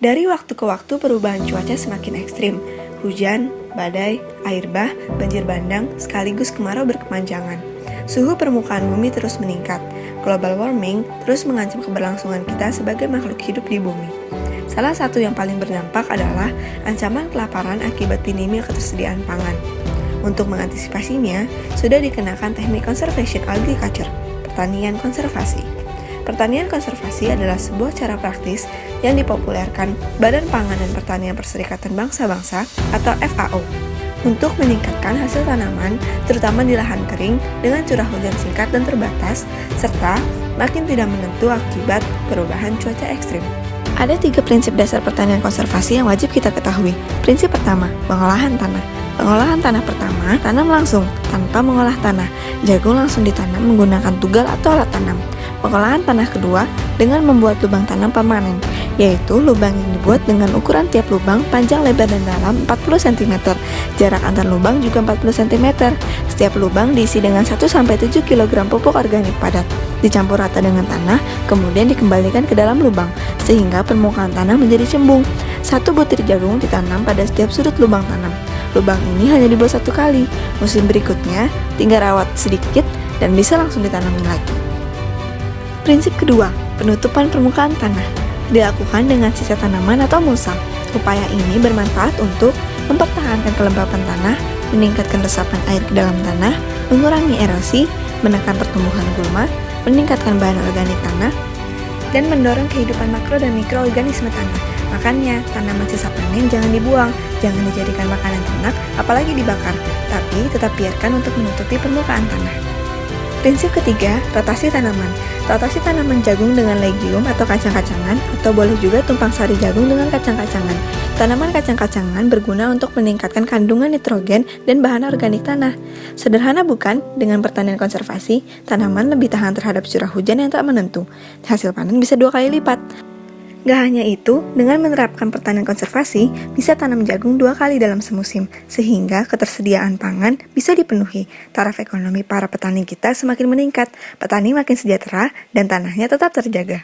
Dari waktu ke waktu perubahan cuaca semakin ekstrim. Hujan, badai, air bah, banjir bandang, sekaligus kemarau berkepanjangan. Suhu permukaan bumi terus meningkat. Global warming terus mengancam keberlangsungan kita sebagai makhluk hidup di bumi. Salah satu yang paling berdampak adalah ancaman kelaparan akibat minimnya ketersediaan pangan. Untuk mengantisipasinya, sudah dikenakan teknik conservation agriculture, pertanian konservasi. Pertanian konservasi adalah sebuah cara praktis yang dipopulerkan Badan Pangan dan Pertanian Perserikatan Bangsa-Bangsa atau FAO untuk meningkatkan hasil tanaman, terutama di lahan kering dengan curah hujan singkat dan terbatas, serta makin tidak menentu akibat perubahan cuaca ekstrim. Ada 3 prinsip dasar pertanian konservasi yang wajib kita ketahui. Prinsip pertama, pengolahan tanah. Pengolahan tanah pertama, tanam langsung tanpa mengolah tanah. Jagung langsung ditanam menggunakan tugal atau alat tanam. Pengolahan tanah kedua dengan membuat lubang tanam permanen, yaitu lubang yang dibuat dengan ukuran tiap lubang panjang, lebar, dan dalam 40 cm. Jarak antar lubang juga 40 cm. Setiap lubang diisi dengan 1-7 kg pupuk organik padat. Dicampur rata dengan tanah, kemudian dikembalikan ke dalam lubang, sehingga permukaan tanah menjadi cembung. 1 butir jagung ditanam pada setiap sudut lubang tanam. Lubang ini hanya dibuat 1 kali. Musim berikutnya tinggal rawat sedikit dan bisa langsung ditanami lagi. Prinsip kedua, penutupan permukaan tanah. Dilakukan dengan sisa tanaman atau mulsa. Upaya ini bermanfaat untuk mempertahankan kelembapan tanah, meningkatkan resapan air ke dalam tanah, mengurangi erosi, menekan pertumbuhan gulma, meningkatkan bahan organik tanah, dan mendorong kehidupan makro dan mikroorganisme tanah. Makanya, tanaman sisa panen jangan dibuang, jangan dijadikan makanan ternak, apalagi dibakar, tapi tetap biarkan untuk menutupi permukaan tanah. Prinsip ketiga, rotasi tanaman. Rotasi tanaman jagung dengan legium atau kacang-kacangan, atau boleh juga tumpang sari jagung dengan kacang-kacangan. Tanaman kacang-kacangan berguna untuk meningkatkan kandungan nitrogen dan bahan organik tanah. Sederhana bukan? Dengan pertanian konservasi, tanaman lebih tahan terhadap curah hujan yang tak menentu. Hasil panen bisa 2 kali lipat. Gak hanya itu, dengan menerapkan pertanian konservasi, bisa tanam jagung 2 kali dalam semusim, sehingga ketersediaan pangan bisa dipenuhi. Taraf ekonomi para petani kita semakin meningkat, petani makin sejahtera, dan tanahnya tetap terjaga.